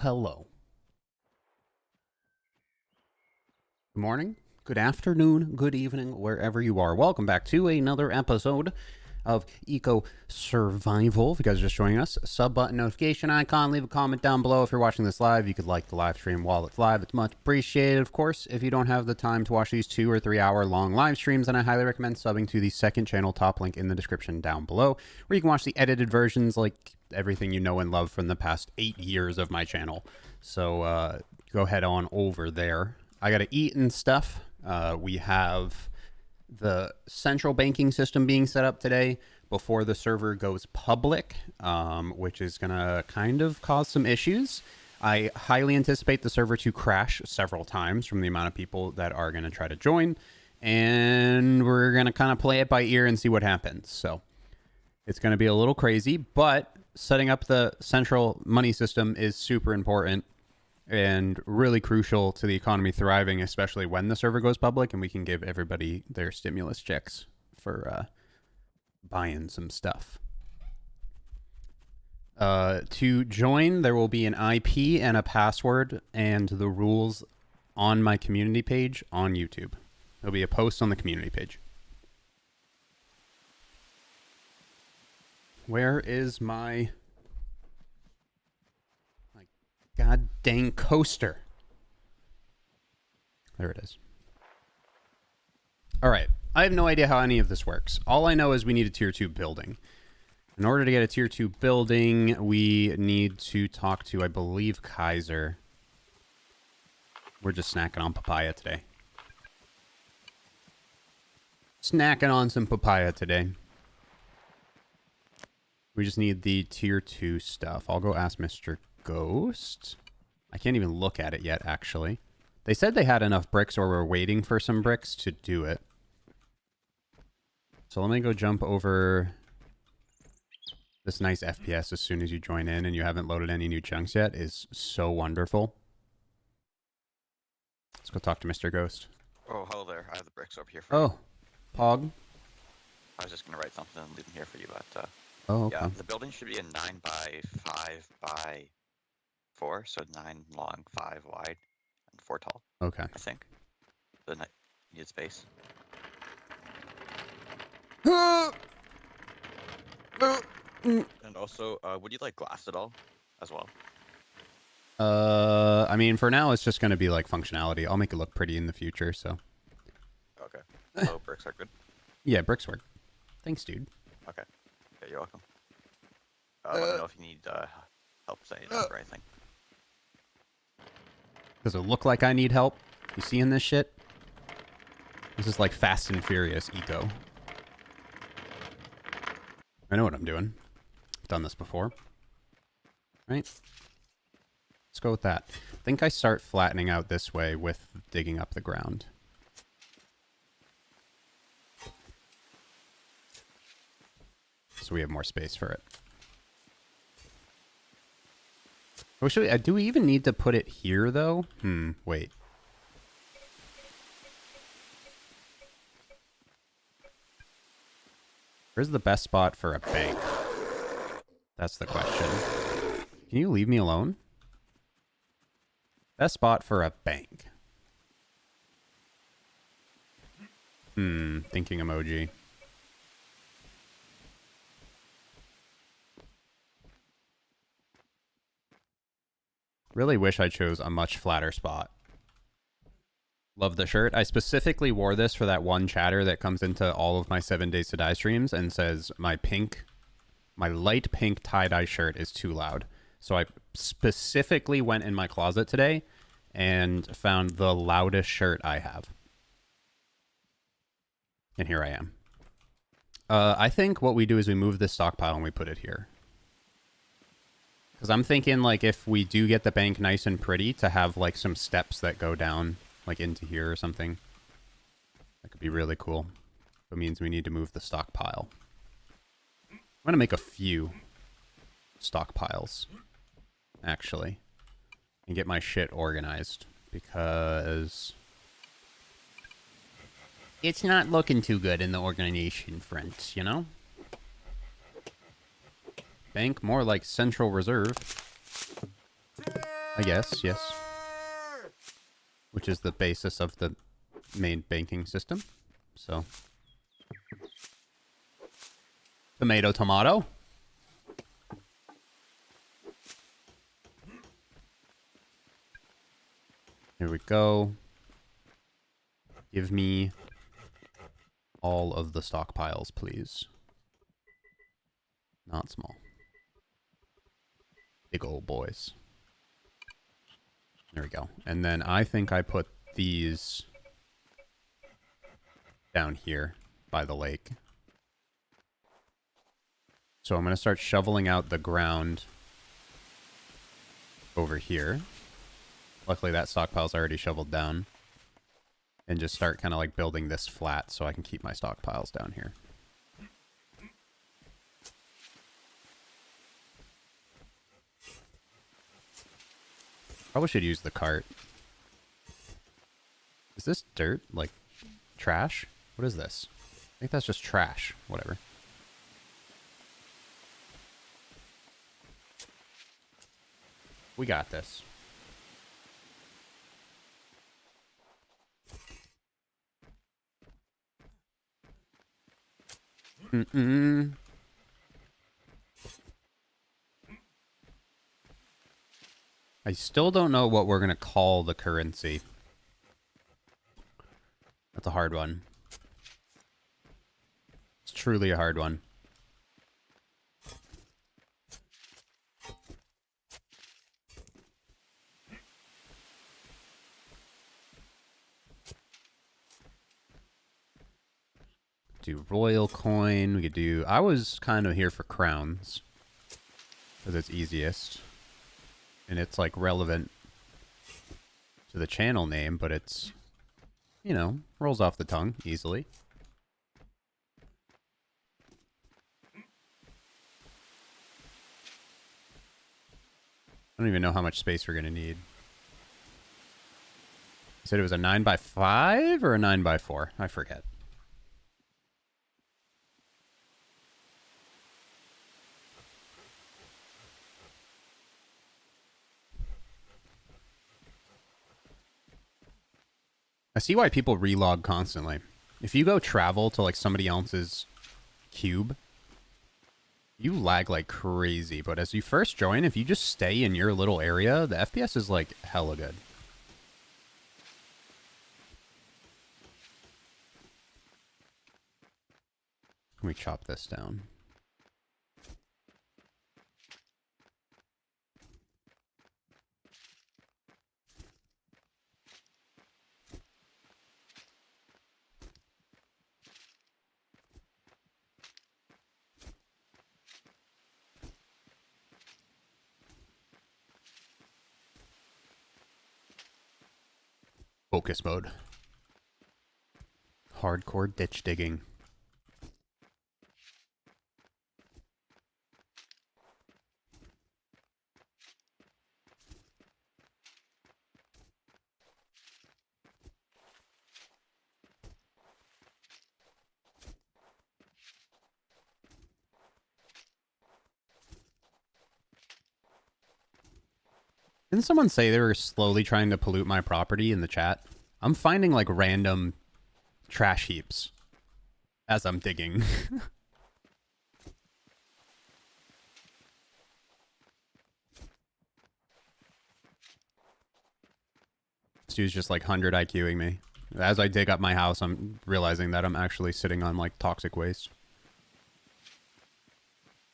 Hello. Good morning, good afternoon, good evening, wherever you are. Welcome back to another episode of Eco Survival. If you guys are just joining us, sub button, notification icon, leave a comment down below. If you're watching this live, you could like the live stream while it's live. It's much appreciated. Of course, if you don't have the time to watch these 2 or 3 hour long live streams, then I highly recommend subbing to the second channel, top link in the description down below, where you can watch the edited versions like everything you know and love from the past 8 years of my channel. So go head on over there. I gotta eat and stuff. We have the central banking system being set up today before the server goes public, which is gonna kind of cause some issues. I highly anticipate the server to crash several times from the amount of people that are gonna try to join, and we're gonna kind of play it by ear and see what happens. So it's gonna be a little crazy, but setting up the central money system is super important and really crucial to the economy thriving, especially when the server goes public and we can give everybody their stimulus checks for buying some stuff. To join, there will be an IP and a password and the rules on my community page on YouTube. There'll be a post on the community page. Where is my god dang coaster? There it is. All right. I have no idea how any of this works. All I know is we need a tier 2 building. In order to get a tier 2 building, we need to talk to, I believe, Kaiser. We're just snacking on papaya today. Snacking on some papaya today. We just need the tier 2 stuff. I'll go ask Mr. Ghost. I can't even look at it yet, actually. They said they had enough bricks, or we're waiting for some bricks to do it. So let me go jump over this nice FPS as soon as you join in and you haven't loaded any new chunks yet is so wonderful. Let's go talk to Mr. Ghost. Oh, hello there. I have the bricks over here for you. Oh, Pog. I was just going to write something and leave them here for you, but Oh, okay. yeah, the building should be a 9 by 5 by 4, so 9 long, 5 wide, and 4 tall. Okay. I think. The needed space. And also, would you like glass at all, as well? I mean, for now, it's just going to be like functionality. I'll make it look pretty in the future, so. Okay. So bricks are good? Yeah, bricks work. Thanks, dude. Okay. Yeah, you're welcome. Let me know if you need help setting it up or anything. Does it look like I need help? You seeing this shit? This is like Fast and Furious Eco. I know what I'm doing. I've done this before. Right? Let's go with that. I think I start flattening out this way with digging up the ground. So we have more space for it. Oh, should we, do we even need to put it here, though? Wait. Where's the best spot for a bank? That's the question. Can you leave me alone? Best spot for a bank. Thinking emoji. Really wish I chose a much flatter spot. Love the shirt. I specifically wore this for that one chatter that comes into all of my 7 Days to Die streams and says my light pink tie-dye shirt is too loud. So I specifically went in my closet today and found the loudest shirt I have. And here I am. I think what we do is we move this stockpile and we put it here. Because I'm thinking, like, if we do get the bank nice and pretty, to have, like, some steps that go down, like, into here or something. That could be really cool. It means we need to move the stockpile. I'm going to make a few stockpiles, actually, and get my shit organized, because it's not looking too good in the organization front, you know? Bank, more like Central Reserve. I guess, yes. Which is the basis of the main banking system. So, tomato, tomato. Here we go. Give me all of the stockpiles, please. Not small. Big old boys. There we go. And then I think I put these down here by the lake. So I'm going to start shoveling out the ground over here. Luckily that stockpile's already shoveled down. And just start kind of like building this flat so I can keep my stockpiles down here. Probably should use the cart. Is this dirt? Like trash? What is this? I think that's just trash. Whatever. We got this. Mm-mm. I still don't know what we're going to call the currency. That's a hard one. It's truly a hard one. Do royal coin. We could do... I was kind of here for crowns. Because it's easiest. And it's like relevant to the channel name, but it's, you know, rolls off the tongue easily. I don't even know how much space we're going to need. You said it was a 9x5 or a 9x4? I forget. I see why people relog constantly. If you go travel to like somebody else's cube, you lag like crazy. But as you first join, if you just stay in your little area, the FPS is like hella good. Let me chop this down. Focus mode. Hardcore ditch digging. Didn't someone say they were slowly trying to pollute my property in the chat? I'm finding like random trash heaps as I'm digging. This dude's just like 100 IQing me. As I dig up my house, I'm realizing that I'm actually sitting on like toxic waste.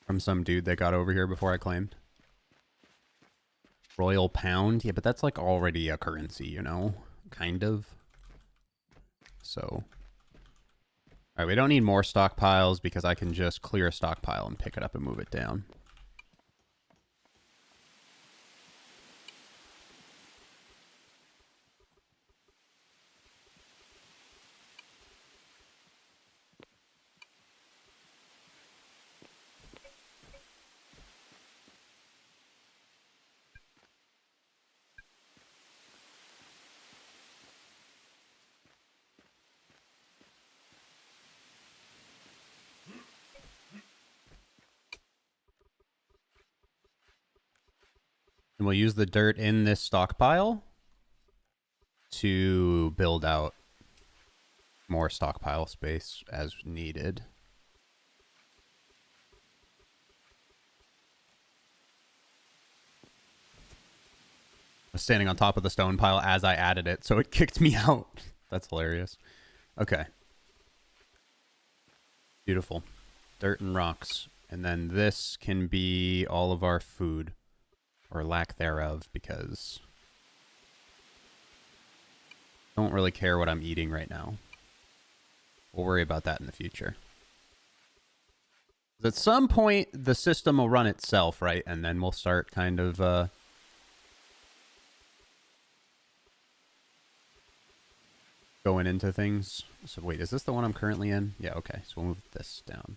From some dude that got over here before I claimed. Royal pound? Yeah, but that's like already a currency, you know? Kind of. So. Alright, we don't need more stockpiles because I can just clear a stockpile and pick it up and move it down. we'll use the dirt in this stockpile to build out more stockpile space as needed. I was standing on top of the stone pile as I added it, so it kicked me out. That's hilarious. Okay. Beautiful. Dirt and rocks. And then this can be all of our food. Or lack thereof, because I don't really care what I'm eating right now. We'll worry about that in the future. At some point, the system will run itself, right? And then we'll start kind of... going into things. So wait, is this the one I'm currently in? Yeah, okay. So we'll move this down.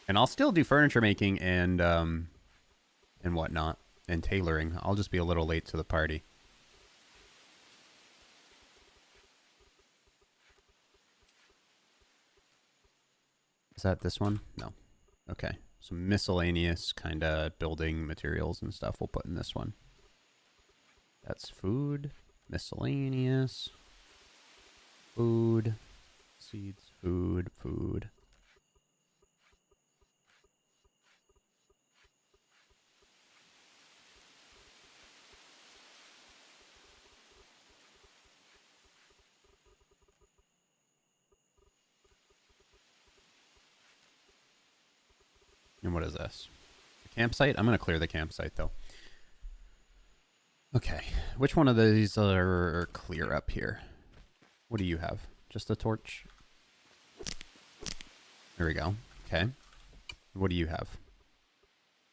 And I'll still do furniture making and whatnot, and tailoring. I'll just be a little late to the party. Is that this one? No. Okay. Some miscellaneous kind of building materials and stuff we'll put in this one. That's food, miscellaneous, food, seeds, food, food. And what is this? The campsite? I'm going to clear the campsite, though. Okay. Which one of these are clear up here? What do you have? Just a torch? There we go. Okay. What do you have?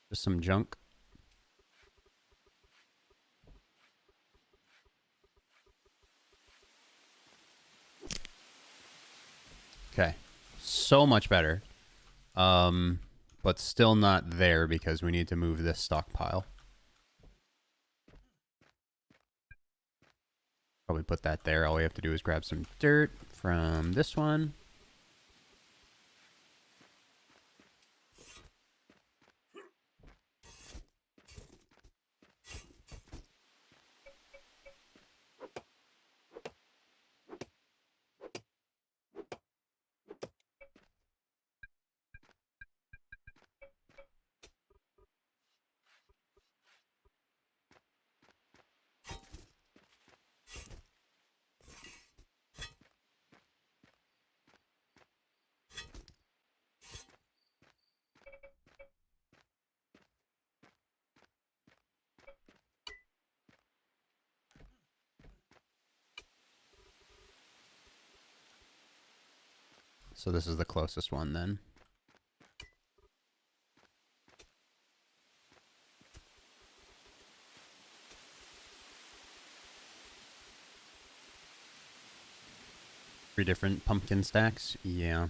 Just some junk? Okay. So much better. But still not there because we need to move this stockpile. Probably put that there. All we have to do is grab some dirt from this one. So this is the closest one then. Three different pumpkin stacks? Yeah.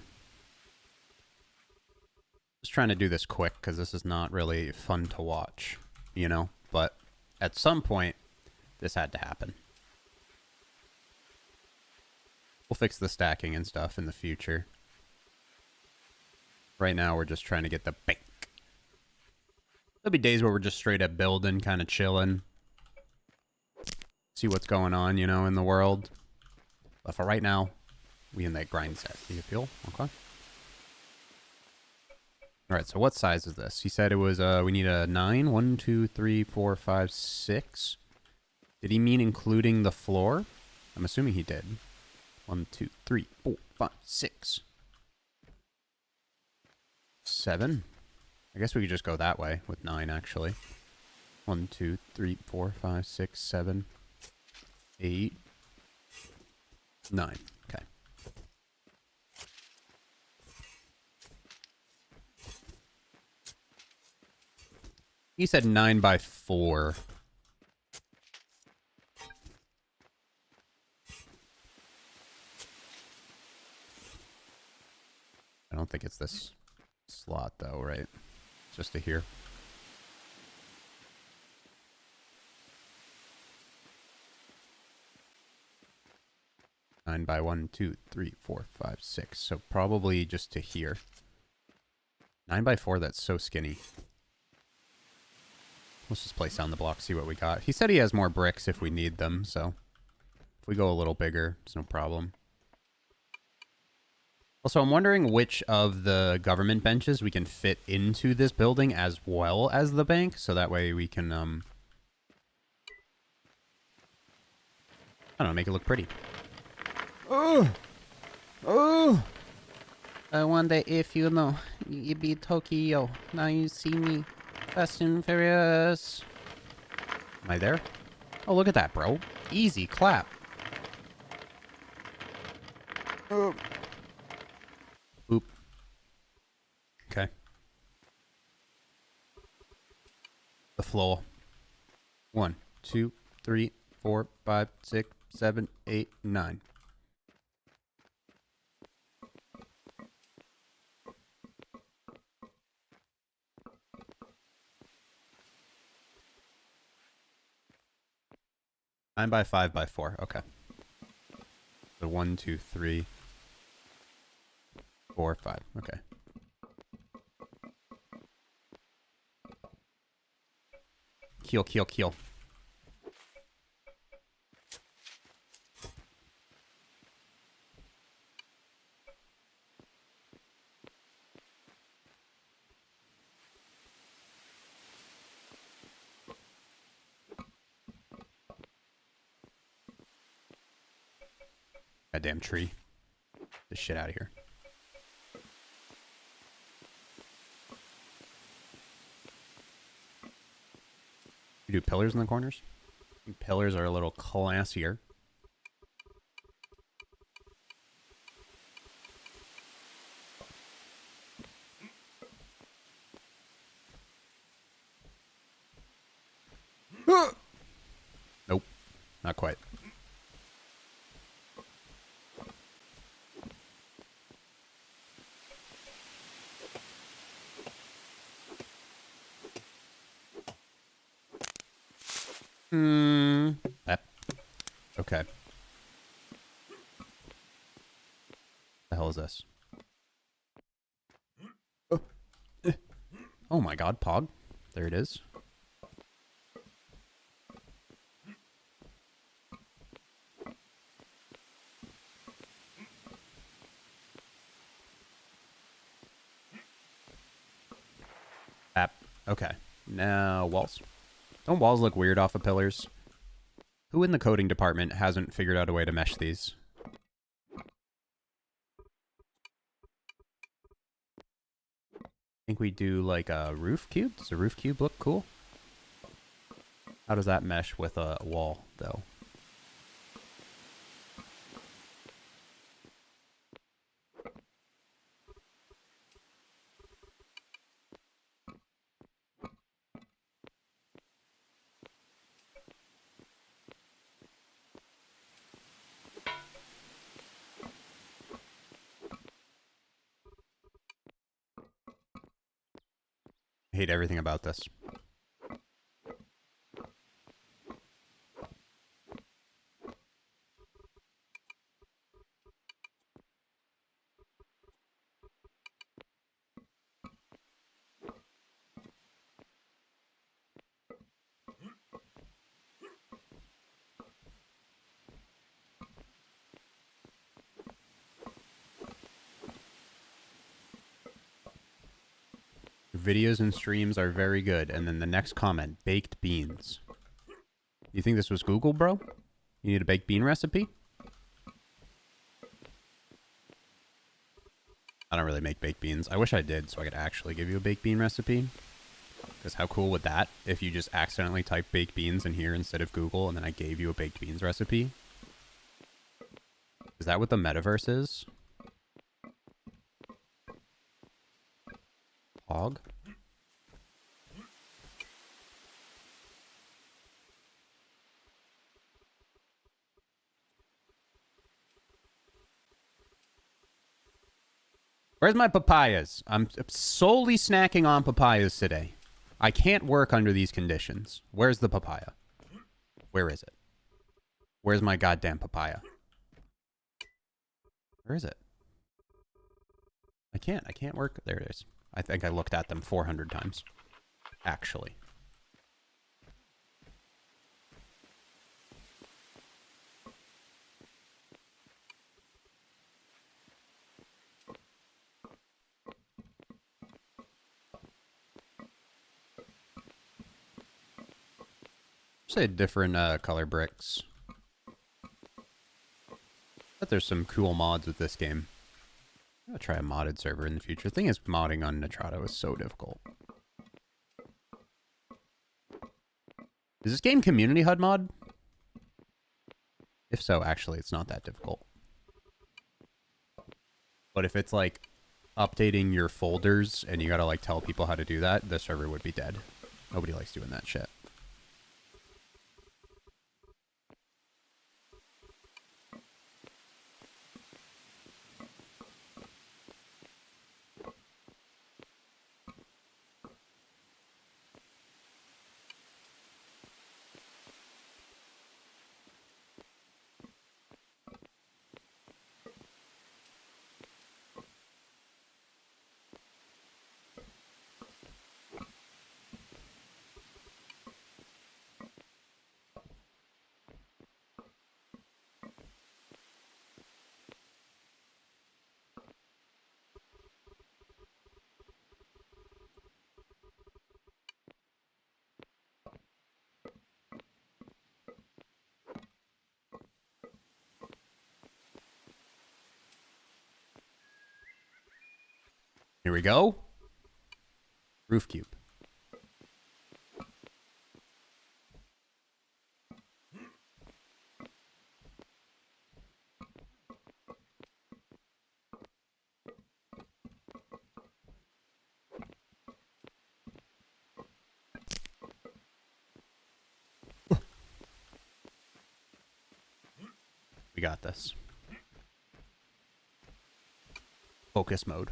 Just trying to do this quick because this is not really fun to watch, you know? But at some point, this had to happen. We'll fix the stacking and stuff in the future. Right now, we're just trying to get the bank. There'll be days where we're just straight up building, kind of chilling. See what's going on, you know, in the world. But for right now, we in that grind set. Do you feel? Okay. Alright, so what size is this? He said it was, we need a 9. 1, 2, 3, 4, 5, 6. Did he mean including the floor? I'm assuming he did. 1, 2, 3, 4, 5, 6. 7. I guess we could just go that way with 9, actually. 1, 2, 3, 4, 5, 6, 7, 8, 9. Okay. He said 9 by 4. I don't think it's this slot, though, right? Just to here. Nine by 1, 2, 3, 4, 5, 6. So probably just to here. 9x4, that's so skinny. Let's just place down the block, see what we got. He said he has more bricks if we need them, so if we go a little bigger, it's no problem. Also, I'm wondering which of the government benches we can fit into this building as well as the bank, so that way we can, I don't know, make it look pretty. Oh! Oh! I wonder if you know, you be Tokyo. Now you see me. Fast and Furious. Am I there? Oh, look at that, bro. Easy, clap. Oh. Oop. Okay. The floor. 1, 2, 3, 4, 5, 6, 7, 8, 9. Nine by 5x4. Okay. So 1, 2, 3, 4, 5. Okay. Kill, kill, kill. Goddamn tree. Get this shit out of here. You do pillars in the corners? Pillars are a little classier. Nope. Not quite. That. Okay. The hell is this? Oh my god, Pog. There it is. App. Okay. Now walls. Don't walls look weird off of pillars? Who in the coding department hasn't figured out a way to mesh these? I think we do like a roof cube. Does a roof cube look cool? How does that mesh with a wall, though? I hate everything about this. Videos and streams are very good. And then the next comment, baked beans. You think this was Google, bro? You need a baked bean recipe? I don't really make baked beans. I wish I did so I could actually give you a baked bean recipe. Because how cool would that if you just accidentally type baked beans in here instead of Google and then I gave you a baked beans recipe? Is that what the metaverse is? Hog? Where's my papayas? I'm solely snacking on papayas today. I can't work under these conditions. Where's the papaya? Where is it? Where's my goddamn papaya? Where is it? I can't work. There it is. I think I looked at them 400 times, actually. Say different color bricks. But there's some cool mods with this game. I'll try a modded server in the future. The thing is, modding on Nitrado is so difficult. Is this game community HUD mod? If so, actually, it's not that difficult. But if it's like updating your folders and you gotta like tell people how to do that, the server would be dead. Nobody likes doing that shit. Here we go. Roof cube. We got this. Focus mode.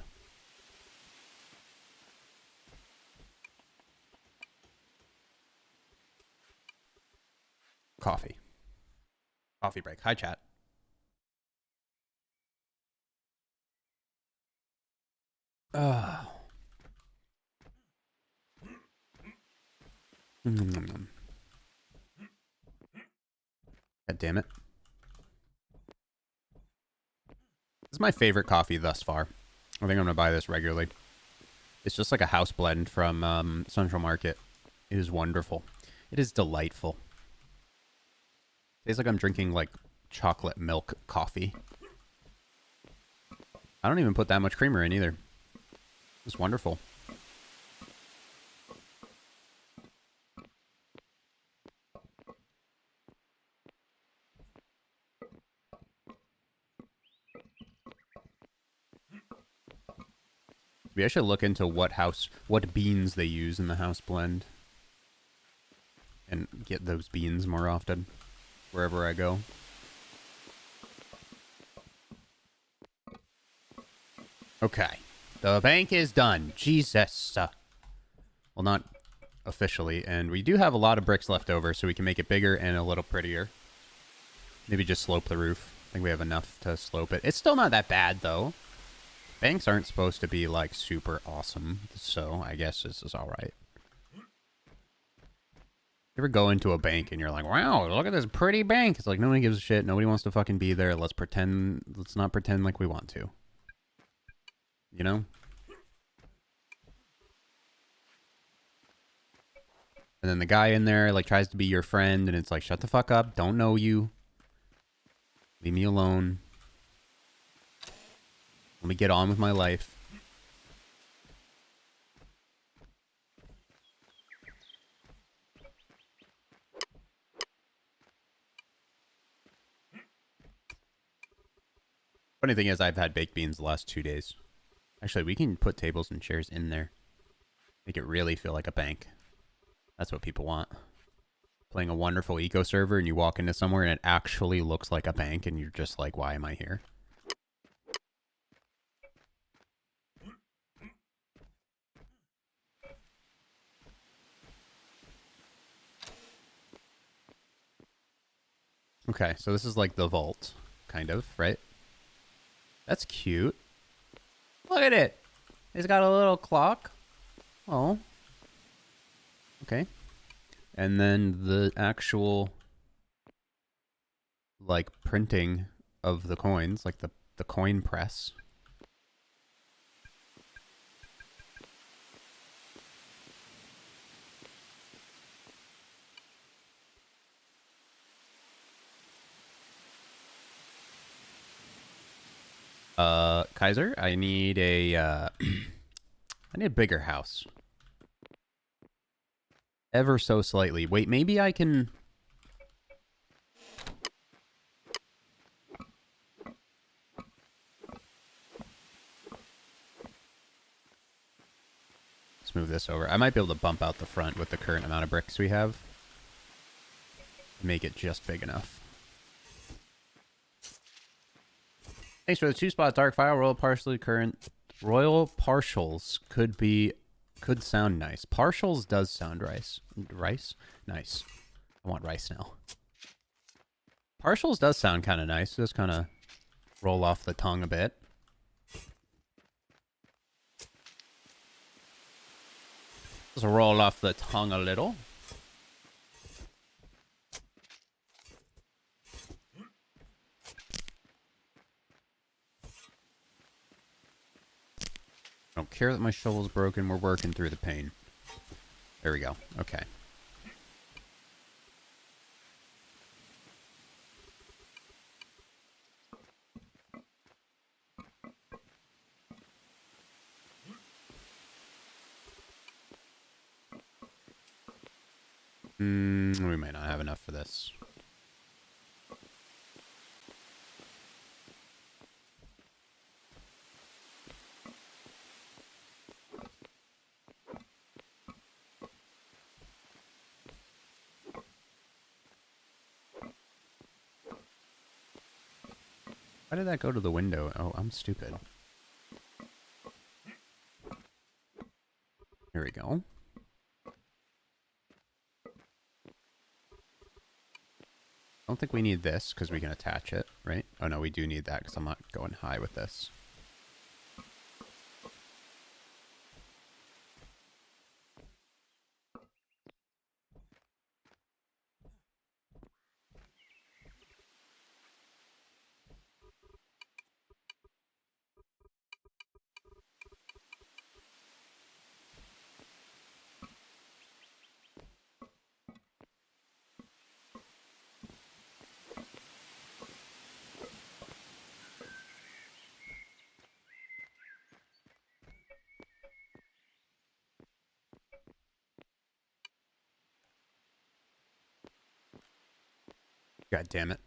Coffee. Coffee break. Hi, chat. God damn it. This is my favorite coffee thus far. I think I'm going to buy this regularly. It's just like a house blend from Central Market. It is wonderful. It is delightful. Tastes like I'm drinking like chocolate milk coffee. I don't even put that much creamer in either. It's wonderful. Maybe I should look into what beans they use in the house blend. And get those beans more often, wherever I go. Okay. The bank is done. Jesus. Well, not officially. And we do have a lot of bricks left over, so we can make it bigger and a little prettier. Maybe just slope the roof. I think we have enough to slope it. It's still not that bad, though. Banks aren't supposed to be, like, super awesome, so I guess this is alright. You ever go into a bank and you're like, wow, look at this pretty bank. It's like, nobody gives a shit. Nobody wants to fucking be there. Let's not pretend like we want to. You know? And then the guy in there, like, tries to be your friend, and it's like, shut the fuck up. Don't know you. Leave me alone. Let me get on with my life. Funny thing is, I've had baked beans the last 2 days. Actually, we can put tables and chairs in there. Make it really feel like a bank. That's what people want. Playing a wonderful eco server and you walk into somewhere and it actually looks like a bank and you're just like, why am I here? Okay, so this is like the vault, kind of, right? That's cute. Look at it. It's got a little clock. Oh. Okay. And then the actual, like, printing of the coins, like the coin press. Kaiser, I need a, I need a bigger house. Ever so slightly. Wait, maybe I can... Let's move this over. I might be able to bump out the front with the current amount of bricks we have. Make it just big enough. Thanks for the 2-spot dark file. Royal partially current. Royal partials could sound nice. Partials does sound rice. Rice? Nice. I want rice now. Partials does sound kind of nice. Just kind of roll off the tongue a bit. Just roll off the tongue a little. I don't care that my shovel's broken. We're working through the pain. There we go. Okay. We might not have enough for this. Why did that go to the window? Oh, I'm stupid. Here we go. I don't think we need this because we can attach it, right? Oh no, we do need that because I'm not going high with this. God damn it.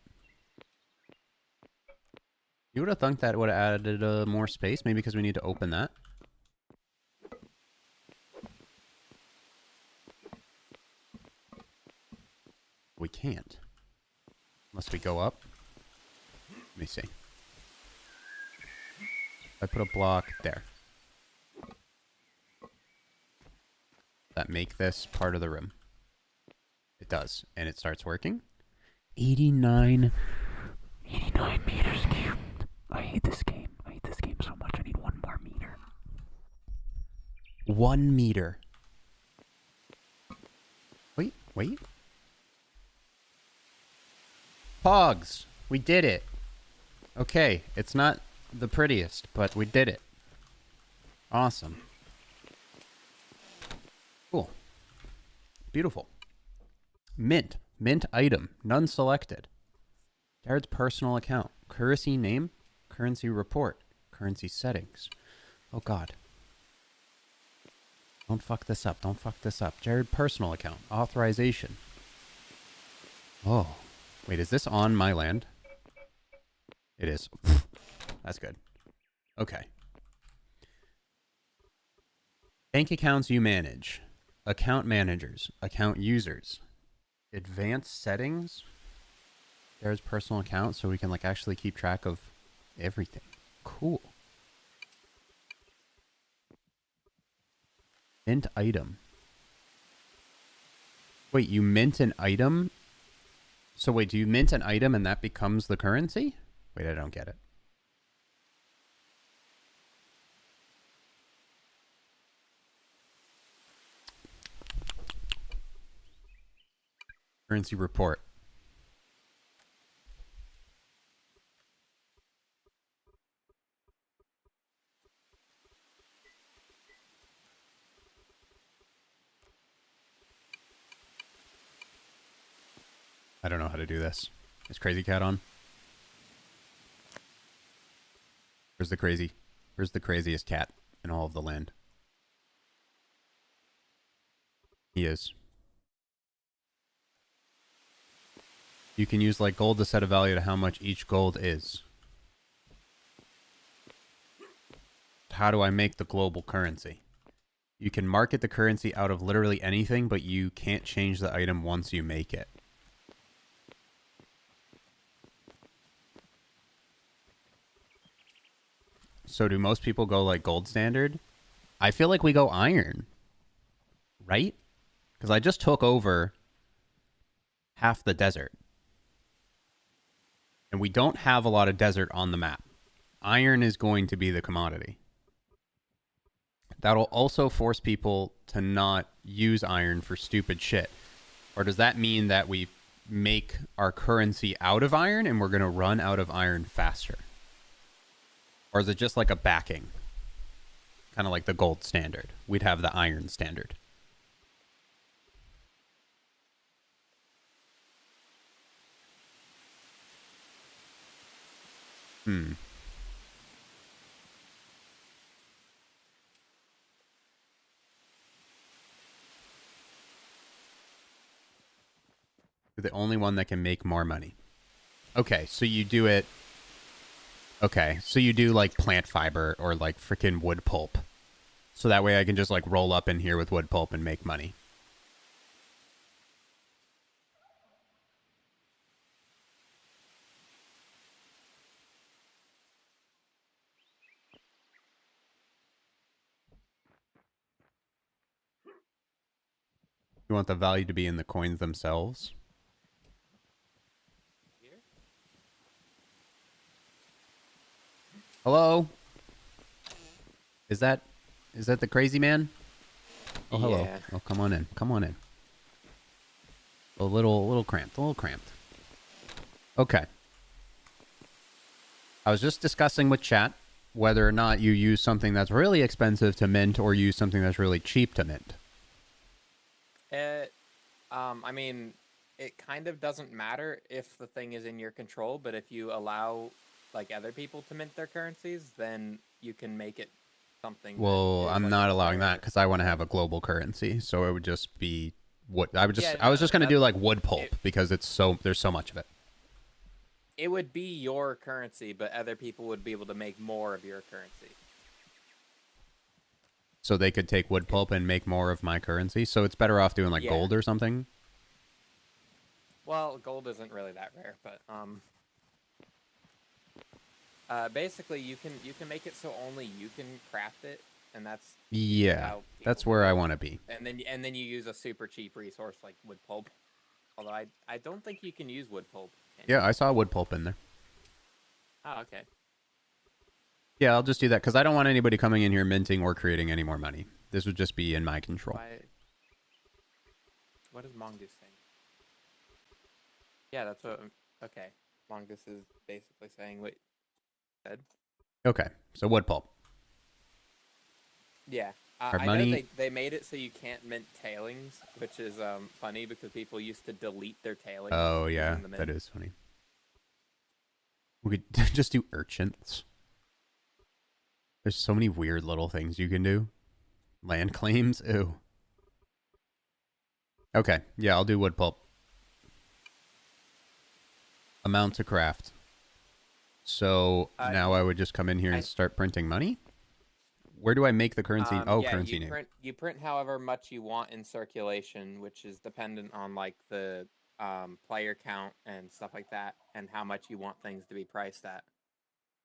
You would have thought that would have added more space, maybe because we need to open that. We can't. Unless we go up. Let me see. I put a block there. That make this part of the room. It does. And it starts working. 89 meters cubed. I hate this game. I hate this game so much. I need 1 more meter. 1 meter. Wait. Pogs. We did it. Okay. It's not the prettiest, but we did it. Awesome. Cool. Beautiful. Mint. Mint item. None selected. Jared's personal account. Currency name. Currency report. Currency settings. Oh, God. Don't fuck this up. Don't fuck this up. Jared personal account. Authorization. Oh. Wait, is this on my land? It is. That's good. Okay. Bank accounts you manage. Account managers. Account users. Advanced settings. There's personal account, so we can like actually keep track of everything. Cool. Mint item. Wait, you mint an item? So wait, do you mint an item and that becomes the currency? Wait, I don't get it. Currency report. I don't know how to do this. Is Crazy Cat on? Where's the craziest cat in all of the land? He is. You can use like gold to set a value to how much each gold is. How do I make the global currency? You can market the currency out of literally anything, but you can't change the item once you make it. So do most people go like gold standard? I feel like we go iron. Right? Because I just took over half the desert. And we don't have a lot of desert on the map. Iron is going to be the commodity. That'll also force people to not use iron for stupid shit. Or does that mean that we make our currency out of iron and we're going to run out of iron faster? Or is it just like a backing? Kind of like the gold standard. We'd have the iron standard. Hmm. You're the only one that can make more money. Okay, so you do it. Okay, so you do like plant fiber or like freaking wood pulp. So that way I can just like roll up in here with wood pulp and make money. You want the value to be in the coins themselves? Hello? Is that the crazy man? Oh, hello. Yeah. Oh, come on in. Come on in. A little cramped. A little cramped. Okay. I was just discussing with chat whether or not you use something that's really expensive to mint or use something that's really cheap to mint. I mean, it kind of doesn't matter if the thing is in your control, but if you allow like other people to mint their currencies, then you can make it something. Well, that is, I'm like, not allowing rare. that because I want to have a global currency. So it would just be what I would just. Yeah, I was no, just gonna do like wood pulp it- because there's so much of it. It would be your currency, but other people would be able to make more of your currency. So they could take wood pulp and make more of my currency. So it's better off doing like Yeah. gold or something. Well, gold isn't really that rare, but basically you can make it so only you can craft it, and that's Yeah, how that's people where do I it. want to be. And then you use a super cheap resource like wood pulp. Although I don't think you can use wood pulp. Yeah, I saw wood pulp in there. Oh, okay. Yeah, I'll just do that because I don't want anybody coming in here minting or creating any more money. This would just be in my control. What is Mongoose saying? Yeah, that's what. Okay, Mongoose is basically saying what you said. Okay, so wood pulp. Yeah. Our I money- know they made it so you can't mint tailings, which is funny because people used to delete their tailings. Oh yeah, using the mint. that is funny. We could just do urchins. There's so many weird little things you can do. Land claims, ew. Okay, yeah, I'll do wood pulp. Amount to craft. So now I would just come in here and start printing money? Where do I make the currency? Yeah, currency name. You print however much you want in circulation, which is dependent on like the player count and stuff like that, and how much you want things to be priced at.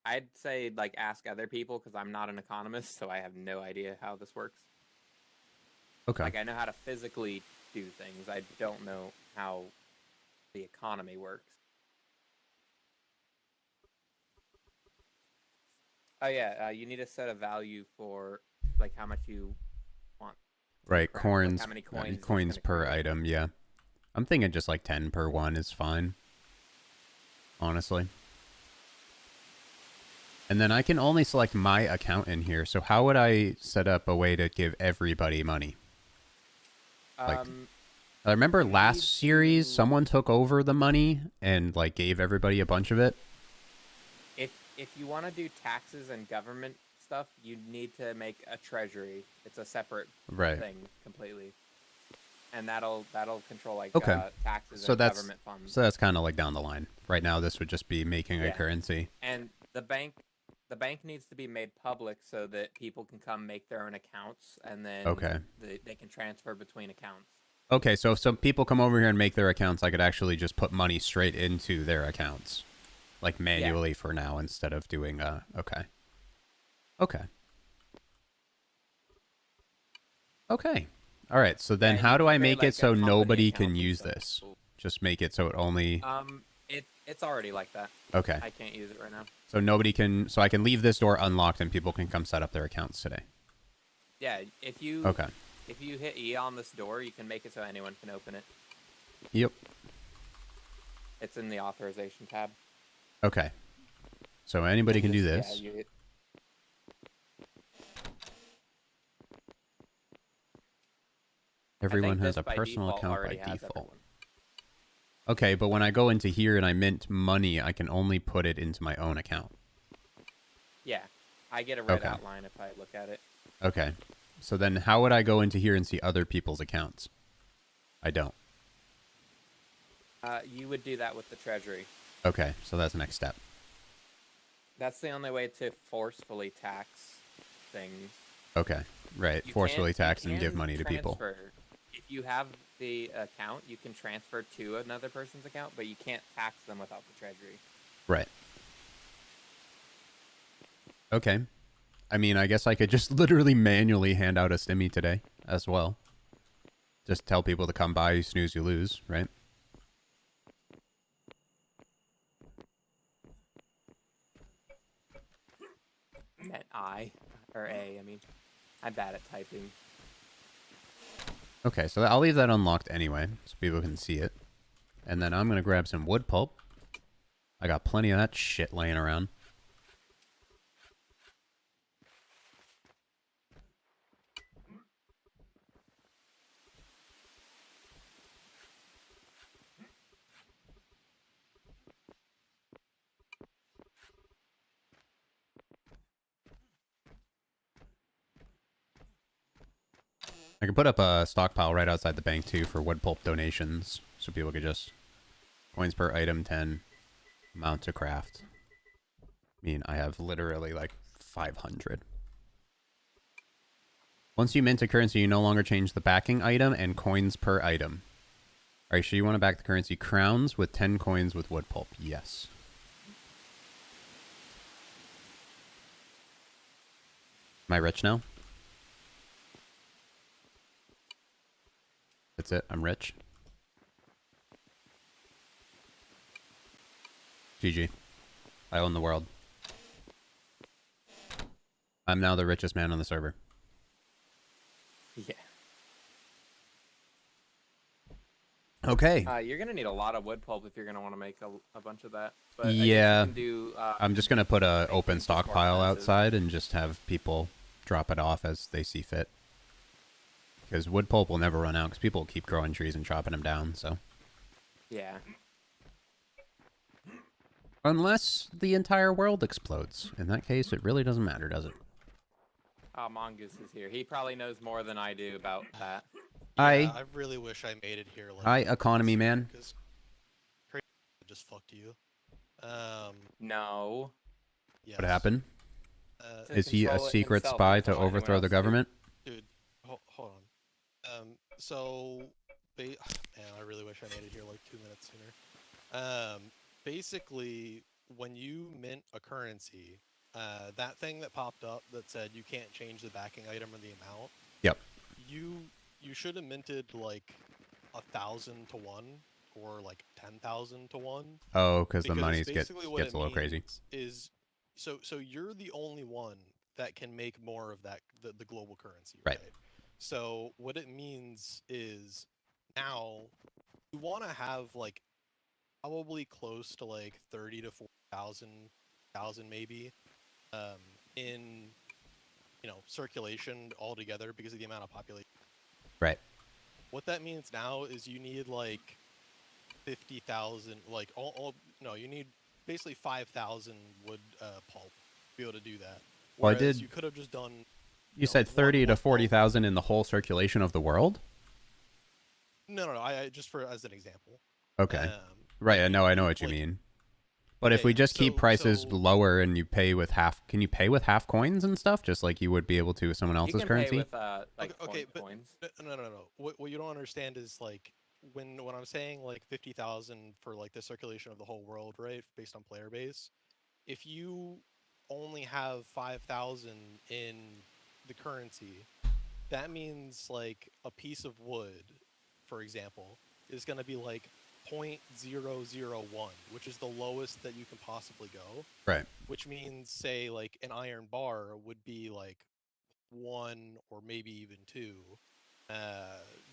I'd say like ask other people because I'm not an economist, so I have no idea how this works. Okay. Like I know how to physically do things. I don't know how the economy works. Oh yeah, you need to set a value for like how much you want. Right, craft, coins. Like how many coins? Coins per item, yeah. I'm thinking just like 10 per one is fine. Honestly. And then I can only select my account in here. So how would I set up a way to give everybody money? Like, I remember you last need series, to- someone took over the money and like gave everybody a bunch of it. If you want to do taxes and government stuff, you need to make a treasury. It's a separate Right. thing completely, and that'll control like Okay. taxes So and that's government funds. so that's kind of like down the line. Right now, this would just be making a Yeah. currency. And the bank needs to be made public so that people can come make their own accounts, and then Okay. they can transfer between accounts. Okay, so if some people come over here and make their accounts, I could actually just put money straight into their accounts, like manually for now, instead of doing okay. Okay. All right. So then, Yeah, and how you do can I create, make it like, a so company nobody account can and use stuff. this? Just make it so it only. It's already like that. Okay. I can't use it right now. So nobody can. So I can leave this door unlocked, and people can come set up their accounts today. Yeah, if you Okay. if you hit E on this door, you can make it so anyone can open it. Yep. It's in the authorization tab. Okay. So anybody can do Yeah, this. Everyone has a personal account by default. Okay, but when I go into here and I mint money, I can only put it into my own account. Yeah, I get a red Okay. outline if I look at it. Okay. So then how would I go into here and see other people's accounts? I don't. You would do that with the treasury. Okay, so that's the next step. That's the only way to forcefully tax things. Okay, right. You Forcefully can- you tax and give can money to people. transfer. If you have the account, you can transfer to another person's account, but you can't tax them without the treasury. Right. Okay. I mean, I guess I could just literally manually hand out a stimmy today as well. Just tell people to come by, you snooze, you lose, right? Meant I or A. I mean, I'm bad at typing. Okay, so I'll leave that unlocked anyway, so people can see it. And then I'm going to grab some wood pulp. I got plenty of that shit laying around. I can put up a stockpile right outside the bank too for wood pulp donations, so people could just coins per item 10, amount to craft. I mean, I have literally like 500. Once you mint a currency, you no longer change the backing item and coins per item. Are you sure you want to back the currency crowns with 10 coins with wood pulp? Yes. Am I rich now? That's it. I'm rich. GG. I own the world. I'm now the richest man on the server. Yeah. Okay. You're gonna need a lot of wood pulp if you're gonna want to make a bunch of that. But Yeah. I guess you can do, I'm just going to put a make open things more stockpile expensive. outside and just have people drop it off as they see fit. Because wood pulp will never run out because people will keep growing trees and chopping them down, so. Yeah. Unless the entire world explodes. In that case, it really doesn't matter, does it? Oh, Mongoose is here. He probably knows more than I do about that. Yeah, I really wish I made it here. Like, Hi, economy man. Because just fucked you. No. Yes. What happened? To Is he a control it secret himself, spy that's to all anyone overthrow the else do. government? Dude, hold on. So, man, I really wish I made it here like 2 minutes sooner. Basically, when you mint a currency, that thing that popped up that said you can't change the backing item or the amount. Yep. You should have minted like 1,000 to 1 or like 10,000 to 1. Oh, because the money basically what gets it a little crazy. means is so you're the only one that can make more of that the global currency, Right. right? So what it means is now you want to have like probably close to like 30 to 40,000 maybe in circulation altogether because of the amount of population. Right. What that means now is you need like 50,000, like no, you need basically 5,000 wood pulp to be able to do that. Well, I Whereas did. you could have just done. You said 30 to wood pulp. 40,000 in the whole circulation of the world? No. I just for as an example. Okay. Right. I know what you like, mean. But if yeah, we yeah. just keep prices So lower and you pay with half, can you pay with half coins and stuff, just like you would be able to with someone You else's can currency? pay with like okay, but coins. no. What you don't understand is like when I'm saying like 50,000 for like the circulation of the whole world, right? Based on player base, if you only have 5,000 in the currency, that means like a piece of wood, for example, is going to be like 0.001, which is the lowest that you can possibly go. Right. Which means, say, like an iron bar would be like 1 or maybe even 2,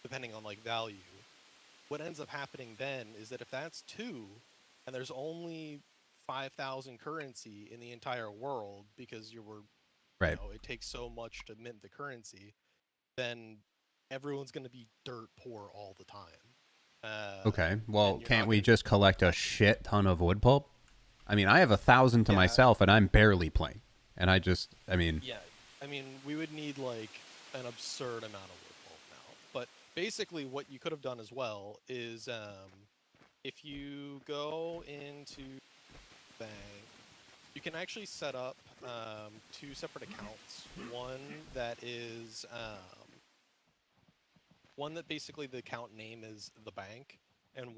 depending on like value. What ends up happening then is that if that's 2, and there's only 5,000 currency in the entire world because Right. it takes so much to mint the currency, then everyone's going to be dirt poor all the time. Okay. Well, and you're can't not we gonna just collect a shit ton of wood pulp? I mean, I have 1,000 to Yeah. myself, and I'm barely playing. And I mean, Yeah, I mean, we would need like an absurd amount of wood pulp now. But basically, what you could have done as well is if you go into bank, you can actually set up 2 separate accounts. One that basically the account name is the bank, and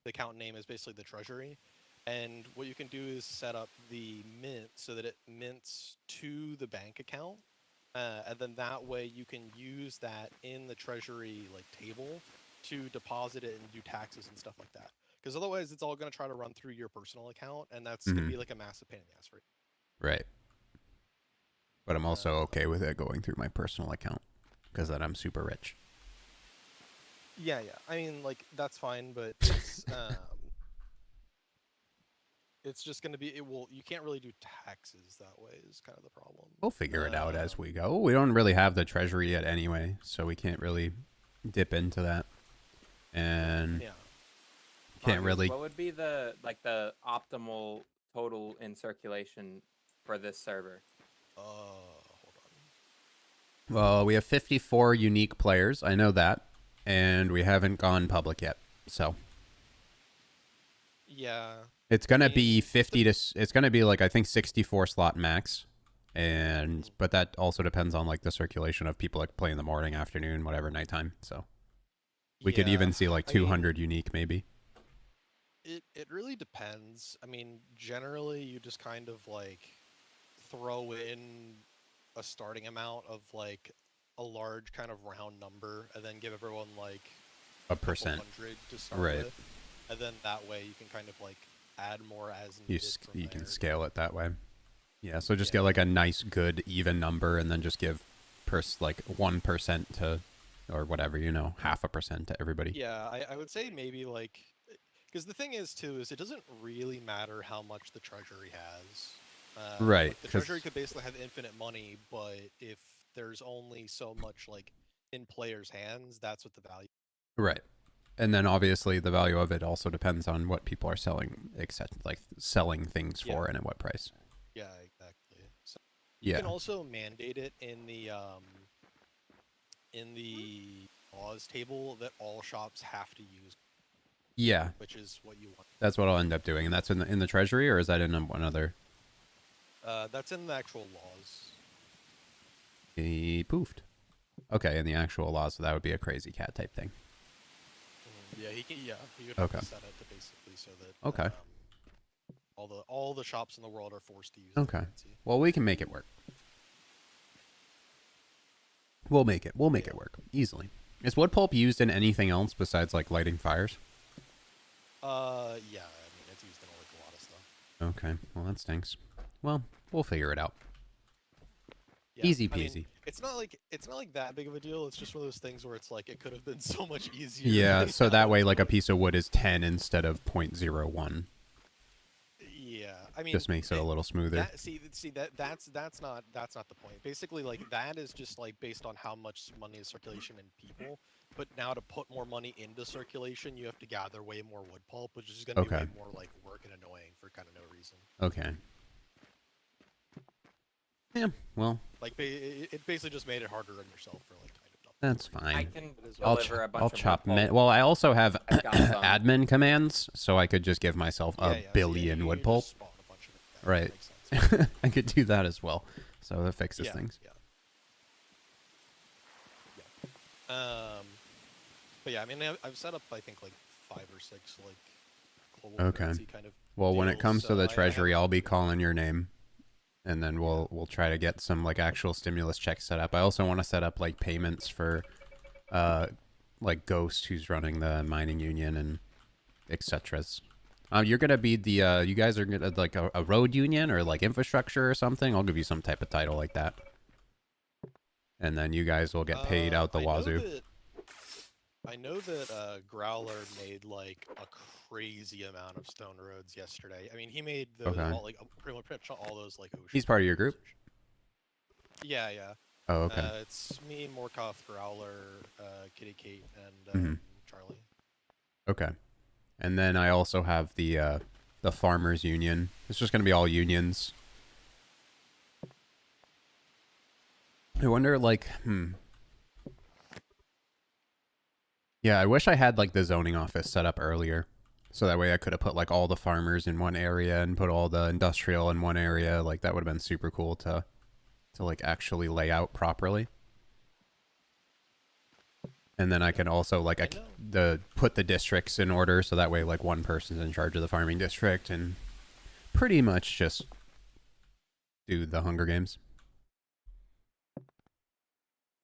the account name is basically the treasury. And what you can do is set up the mint so that it mints to the bank account, and then that way you can use that in the treasury like table to deposit it and do taxes and stuff like that. Because otherwise, it's all going to try to run through your personal account, and that's going to be like a massive pain in the ass for you. right. But I'm also okay with it going through my personal account because then I'm super rich. Yeah. I mean, like that's fine, but it's just going to be you can't really do taxes that way is kind of the problem. We'll figure it out as we go. We don't really have the treasury yet anyway, so we can't really dip into that. And yeah. can't really. What would be the optimal total in circulation for this server? Hold on. Well, we have 54 unique players. I know that, and we haven't gone public yet. So yeah, it's gonna be 50 to. It's gonna be like I think 64 slot max, and but that also depends on like the circulation of people like play in the morning, afternoon, whatever, nighttime. So we could even see like 200 unique maybe. It really depends. I mean, generally you just kind of like throw in a starting amount of like a large kind of round number, and then give everyone like a percent to start with, and then that way you can kind of like add more as needed. You can scale it that way. Yeah, so just get like a nice, good, even number, and then just give like 1% to, or whatever, 0.5% to everybody. Yeah, I would say maybe like, because the thing is too is it doesn't really matter how much the treasury has. Right. Like the treasury could basically have infinite money, but if there's only so much like in players' hands, that's what the value. Right. And then obviously the value of it also depends on what people are selling, except like selling things for and at what price. Yeah, exactly. So you can also mandate it in the laws table that all shops have to use. Yeah. Which is what you want. That's what I'll end up doing. And that's in the treasury, or is that in one other? That's in the actual laws. He poofed. Okay, in the actual laws, so that would be a crazy cat type thing. Yeah, he would have to set it to basically so that all the shops in the world are forced to use the currency. Well, we can make it work. We'll make it work easily. Is wood pulp used in anything else besides like lighting fires? Yeah, I mean it's used in like a lot of stuff. Okay, well that stinks. Well, we'll figure it out. Yeah. Easy I mean, peasy. it's not like that big of a deal. It's just one of those things where it's like it could have been so much easier. Yeah, like, so how that way, it's like, a going. piece of wood is 10 instead of 0.01. Yeah, I mean, Just makes it a little smoother. that's not the point. Basically, like that is just like based on how much money is circulation in people. But now to put more money into circulation, you have to gather way more wood pulp, which is going to be Okay. way more like work and annoying for kind of no reason. Okay. Yeah, well, Like it basically just made it harder on yourself for like kind of nothing. that's I fine. can It is what I'll, it is. deliver a bunch I'll of chop wood pulp. Well, I also have I've got some. admin commands, so I could just give myself a Yeah, billion you wood just pulp. spawn a bunch of it. That Right. makes sense. I could do that as well. So that fixes Yeah, things. yeah. But yeah, I mean, I've set up I think like 5 or 6 like global Okay. currency kind of. Well, when it deals, comes to so the I treasury, have- I'll be calling your name, and then we'll try to get some like actual stimulus checks set up. I also want to set up like payments for, like Ghost, who's running the mining union and etc. You're gonna be the you guys are gonna like a road union or like infrastructure or something. I'll give you some type of title like that, and then you guys will get paid out the wazoo. I know that Growler made like a crazy amount of stone roads yesterday. I mean, he made those Okay. all, like pretty much all those like ocean. He's part of your group? Yeah, yeah. Oh, okay. It's me, Morkoth, Growler, Kitty Kate, and Charlie. Okay. And then I also have the farmers union. It's just gonna be all unions. I wonder, like, yeah, I wish I had like the zoning office set up earlier, so that way I could have put like all the farmers in one area and put all the industrial in one area. Like that would have been super cool to like actually lay out properly. And then I can also like put the districts in order, so that way like one person's in charge of the farming district and pretty much just do the Hunger Games.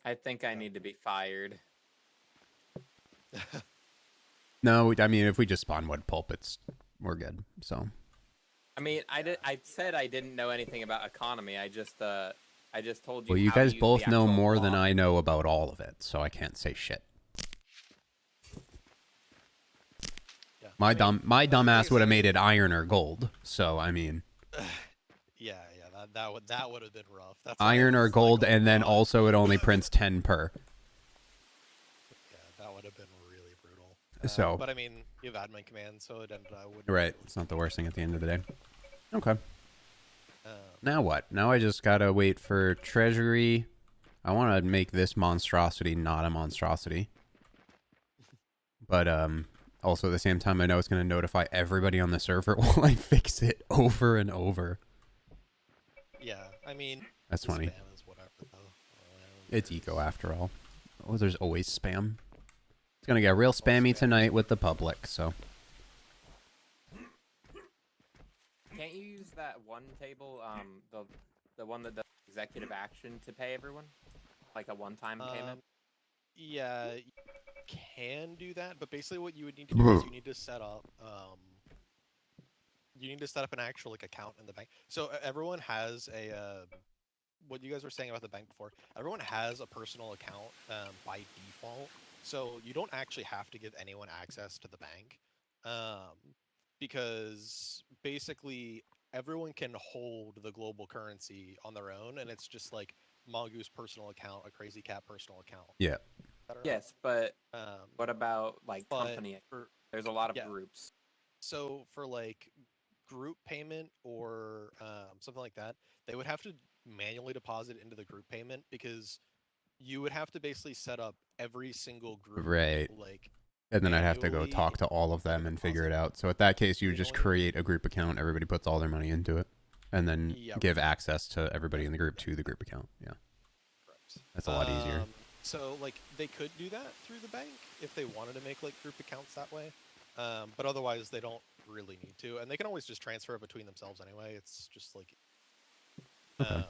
I think I need to be fired. No, I mean if we just spawn wood pulp, we're good. So. I mean, I said I didn't know anything about economy. I just told you. Well, you how to guys use both the know actual more than law. I know about all of it, so I can't say shit. Yeah. My dumb ass would have say- made it iron or gold. So I mean, Yeah, that would have been rough. That's why I iron or was like, gold, oh and then God. also it only prints 10 per. Yeah, that would have been really brutal. So- but I mean, you have admin commands, so it ended. I wouldn't. Right, it's not the worst thing at the end of the day. Okay. Um, Now what? Now I just gotta wait for treasury. I want to make this monstrosity not a monstrosity. But also at the same time, I know it's gonna notify everybody on the server while I fix it over and over. yeah, I mean, That's the funny. spam is whatever, though. It's eco after all. Oh, there's always spam. It's gonna get real spammy spam. tonight with the public, so. Can't you use that one table, the one that does executive action to pay everyone, like a one-time payment? Yeah, you can do that, but basically what you would need to do is you need to set up an actual like account in the bank. So everyone has a what you guys were saying about the bank before. Everyone has a personal account by default, so you don't actually have to give anyone access to the bank, because basically everyone can hold the global currency on their own, and it's just like Mongoose personal account, a Crazy Cat personal account. Yeah. etc. Yes, but Um, what about like but company? for- There's a lot of yeah. groups. So for like group payment or something like that, they would have to manually deposit into the group payment because you would have to basically set up every single group. Right. Like, And then I'd have to go manually talk to all of them and figure it deposit out. So at that case, you would just manually. create a group account. Everybody puts all their money into it. And then Yeah, give access to everybody in the group to the group account. Yeah. correct. That's a lot easier. So like they could do that through the bank if they wanted to make like group accounts that way. But otherwise they don't really need to, and they can always just transfer it between themselves anyway. It's just like Okay.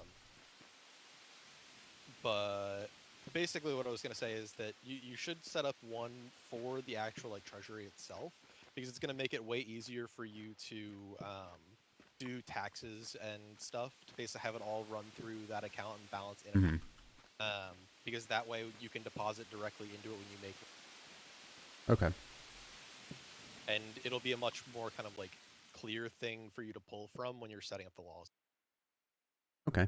But basically what I was going to say is that you should set up one for the actual like treasury itself, because it's going to make it way easier for you to do taxes and stuff to basically have it all run through that account and balance in. Mm-hmm. Because that way you can deposit directly into it when you make it. Okay. And it'll be a much more kind of like clear thing for you to pull from when you're setting up the laws. Okay.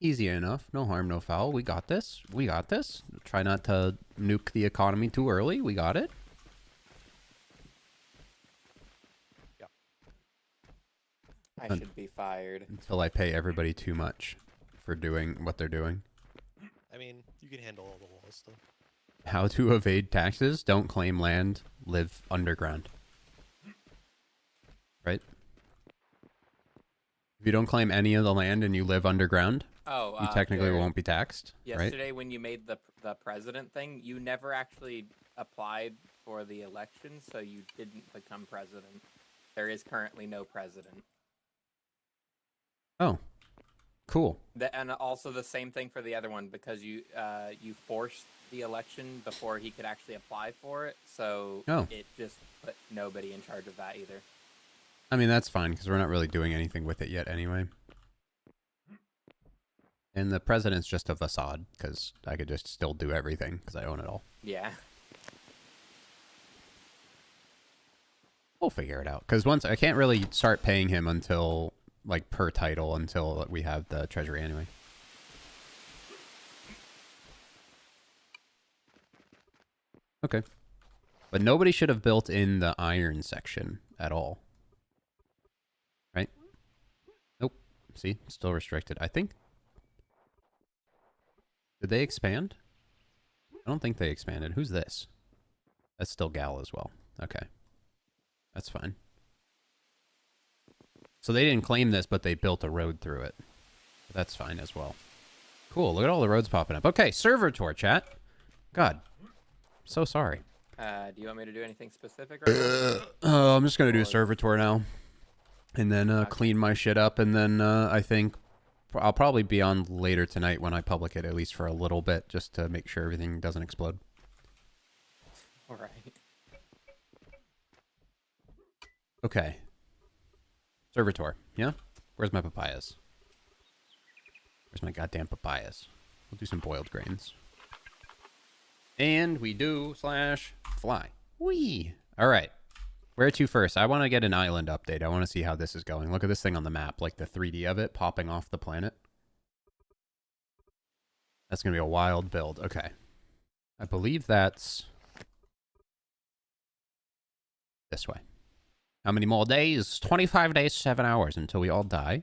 Easy enough. No harm, no foul. We got this. We got this. Try not to nuke the economy too early. We got it. Yeah. I should be fired. Until I pay everybody too much for doing what they're doing. I mean, you can handle all the laws stuff. How to evade taxes? Don't claim land. Live underground. Right? If you don't claim any of the land and you live underground, you technically Jared, won't be taxed. Right? yesterday when you made the president thing, you never actually applied for the election, so you didn't become president. There is currently no president. Oh. Cool. And also the same thing for the other one, because you forced the election before he could actually apply for it, so it just put nobody in charge of that either. I mean, that's fine, because we're not really doing anything with it yet anyway. And the president's just a facade, because I could just still do everything, because I own it all. Yeah. We'll figure it out. Because once I can't really start paying him until, like, per title, until we have the treasury anyway. Okay. But nobody should have built in the iron section at all. Right? Nope. See? Still restricted. I think. Did they expand? I don't think they expanded. Who's this? That's still Gal as well. Okay. That's fine. So they didn't claim this, but they built a road through it. That's fine as well. Cool. Look at all the roads popping up. Okay, server tour, chat. God. So sorry. Do you want me to do anything specific right now? I'm just going to do a server tour now. And then clean my shit up. And then I think I'll probably be on later tonight when I public it, at least for a little bit, just to make sure everything doesn't explode. All right. Okay. Server tour. Yeah? Where's my papayas? Where's my goddamn papayas? We'll do some boiled grains. And we do / fly. Whee! All right. Where to first? I want to get an island update. I want to see how this is going. Look at this thing on the map, like the 3D of it popping off the planet. That's going to be a wild build. Okay. I believe that's this way. How many more days? 25 days, 7 hours until we all die.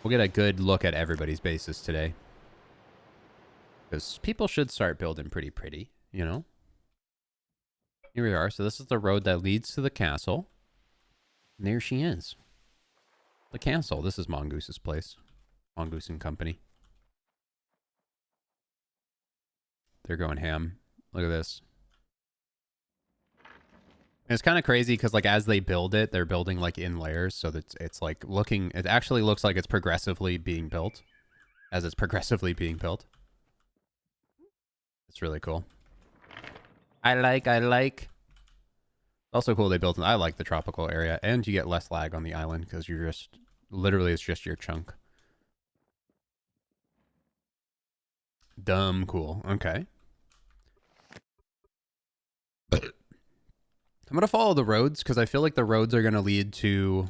We'll get a good look at everybody's bases today. Because people should start building pretty, you know? Here we are. So this is the road that leads to the castle. And there she is. The castle. This is Mongoose's place. Mongoose and Company. They're going ham. Look at this. And it's kind of crazy because, like, as they build it, they're building, like, in layers. So that it's like looking... It actually looks like it's progressively being built. As it's progressively being built. It's really cool. I like. Also cool they built I like the tropical area, and you get less lag on the island because you're just literally it's just your chunk. Dumb cool. Okay. I'm gonna follow the roads because I feel like the roads are gonna lead to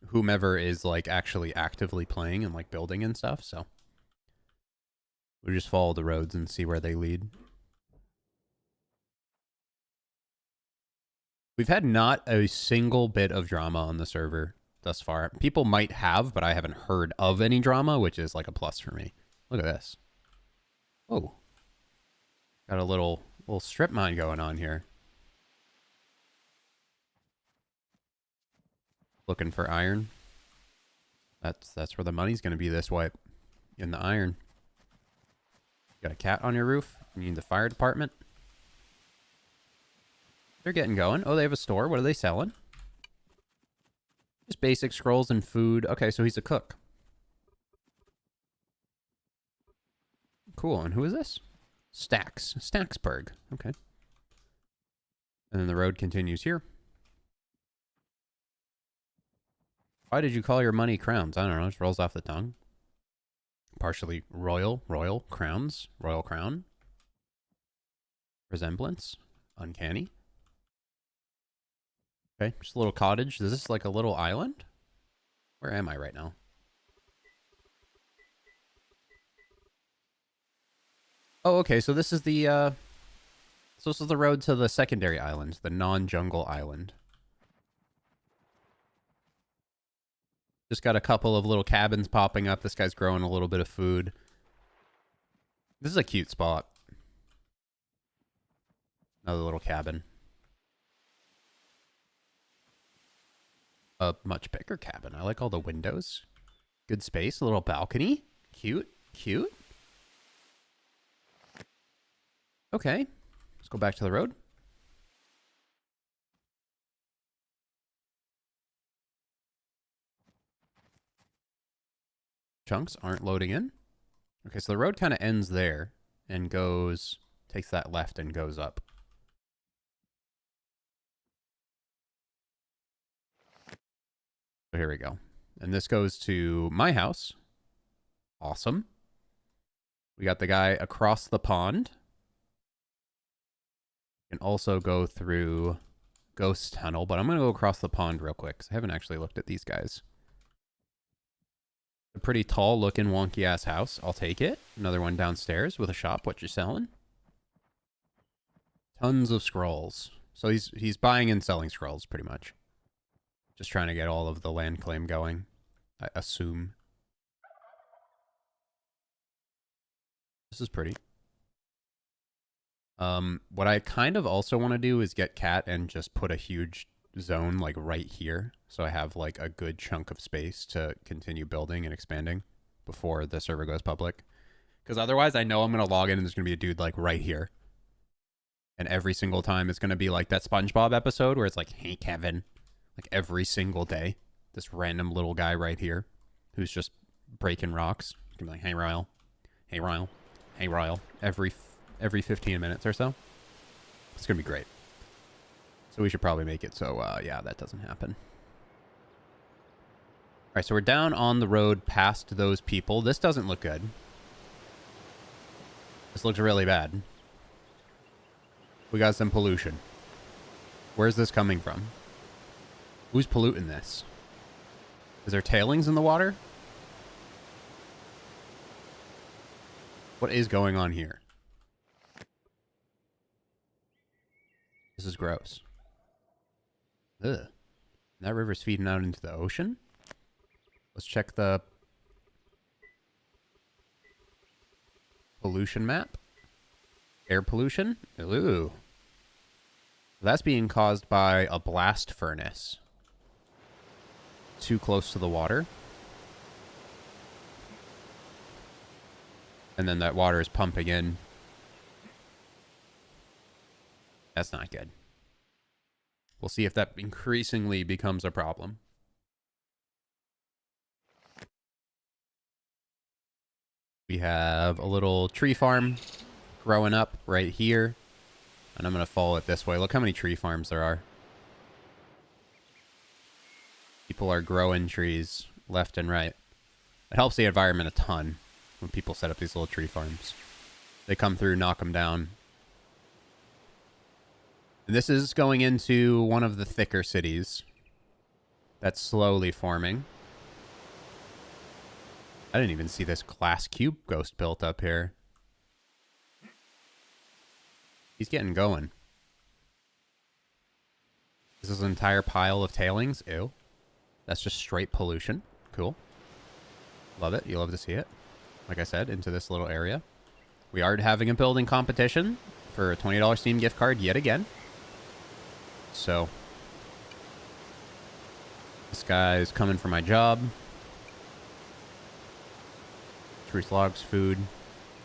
whomever is like actually actively playing and like building and stuff, so we'll just follow the roads and see where they lead. We've had not a single bit of drama on the server thus far. People might have, but I haven't heard of any drama, which is like a plus for me. Look at this. Oh. Got a little strip mine going on here. Looking for iron. That's where the money's going to be this wipe. In the iron. Got a cat on your roof? You need the fire department? They're getting going. Oh, they have a store. What are they selling? Just basic scrolls and food. Okay, so he's a cook. Cool. And who is this? Stacksburg. Okay. And then the road continues here. Why did you call your money crowns? I don't know. It just rolls off the tongue. Partially royal, crowns, royal crown. Resemblance, uncanny. Okay, just a little cottage. Is this like a little island? Where am I right now? Oh, okay. So this is the road to the secondary island, the non-jungle island. Just got a couple of little cabins popping up. This guy's growing a little bit of food. This is a cute spot. Another little cabin. A much bigger cabin. I like all the windows. Good space. A little balcony. Cute. Cute. Okay. Let's go back to the road. Chunks aren't loading in. Okay, so the road kind of ends there and goes, takes that left and goes up. So here we go. And this goes to my house. Awesome. We got the guy across the pond. You can also go through Ghost Tunnel, but I'm going to go across the pond real quick because I haven't actually looked at these guys. A pretty tall looking wonky ass house. I'll take it. Another one downstairs with a shop. What you selling? Tons of scrolls. So he's buying and selling scrolls pretty much. Just trying to get all of the land claim going, I assume. This is pretty. What I kind of also want to do is get Cat and just put a huge zone like right here. So I have like a good chunk of space to continue building and expanding before the server goes public. Because otherwise I know I'm going to log in and there's going to be a dude like right here. And every single time it's going to be like that SpongeBob episode where it's like, hey, Kevin. Like every single day. This random little guy right here who's just breaking rocks. He's going to be like, hey, Royal. Hey, Royal. Hey, Royal. Every 15 minutes or so. It's going to be great. So we should probably make it so, yeah, that doesn't happen. All right, so we're down on the road past those people. This doesn't look good. This looks really bad. We got some pollution. Where's this coming from? Who's polluting this? Is there tailings in the water? What is going on here? This is gross. Ugh. That river's feeding out into the ocean? Let's check the pollution map. Air pollution? Ooh. That's being caused by a blast furnace. Too close to the water. And then that water is pumping in. That's not good. We'll see if that increasingly becomes a problem. We have a little tree farm growing up right here. And I'm going to follow it this way. Look how many tree farms there are. People are growing trees left and right. It helps the environment a ton when people set up these little tree farms. They come through, knock them down. And this is going into one of the thicker cities that's slowly forming. I didn't even see this glass cube ghost built up here. He's getting going. This is an entire pile of tailings. Ew. That's just straight pollution. Cool. Love it. You love to see it. Like I said, into this little area. We are having a building competition for a $20 Steam gift card yet again. So, this guy's coming for my job. Truth logs, food.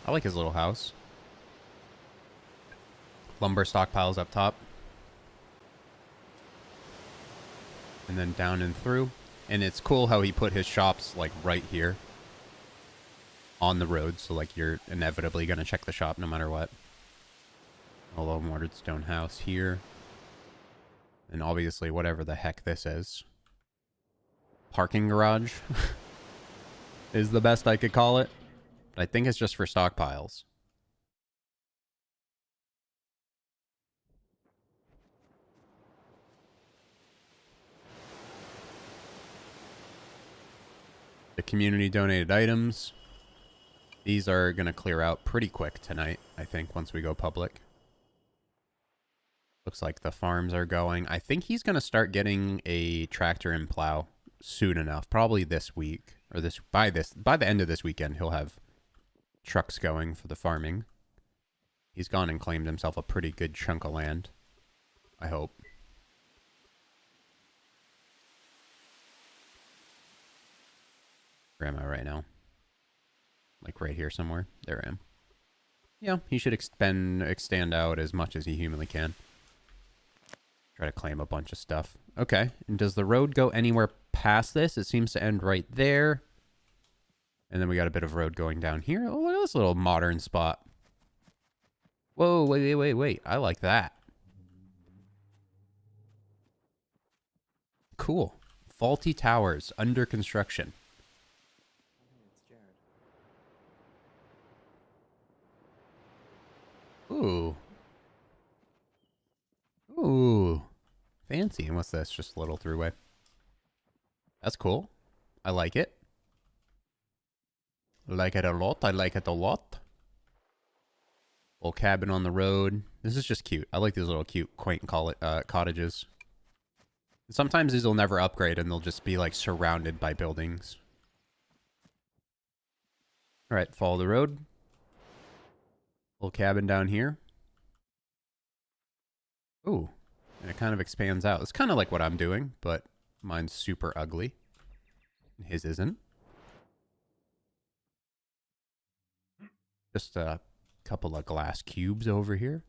I like his little house. Lumber stockpiles up top. And then down and through. And it's cool how he put his shops like right here on the road. So like you're inevitably going to check the shop no matter what. A low mortared stone house here. And obviously whatever the heck this is. parking garage is the best I could call it. But I think it's just for stockpiles. The community donated items. These are going to clear out pretty quick tonight, I think, once we go public. Looks like the farms are going. I think he's going to start getting a tractor and plow soon enough. Probably this week. Or by the end of this weekend, he'll have trucks going for the farming. He's gone and claimed himself a pretty good chunk of land. I hope. Where am I right now? Like right here somewhere. There I am. Yeah, he should extend out as much as he humanly can. Try to claim a bunch of stuff. Okay, and does the road go anywhere past this? It seems to end right there. And then we got a bit of road going down here. Oh, look at this little modern spot. Whoa, wait. I like that. Cool. Faulty towers under construction. Ooh. Ooh. Fancy. And what's this? Just a little throughway. That's cool. I like it. Like it a lot. I like it a lot. Little cabin on the road. This is just cute. I like these little cute, quaint cottages. Sometimes these will never upgrade and they'll just be like surrounded by buildings. Alright, follow the road. Little cabin down here. Ooh. And it kind of expands out. It's kind of like what I'm doing, but mine's super ugly. His isn't. Just a couple of glass cubes over here.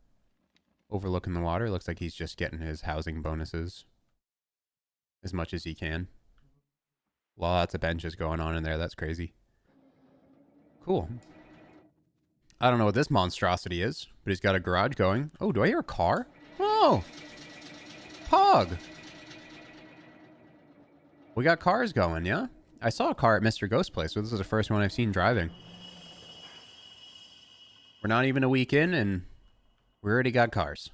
Overlooking the water. Looks like he's just getting his housing bonuses as much as he can. Lots of benches going on in there. That's crazy. Cool. I don't know what this monstrosity is, but he's got a garage going. Oh, do I hear a car? Oh! Pog! We got cars going, yeah? I saw a car at Mr. Ghost Place, so this is the first one I've seen driving. We're not even a week in, and we already got cars.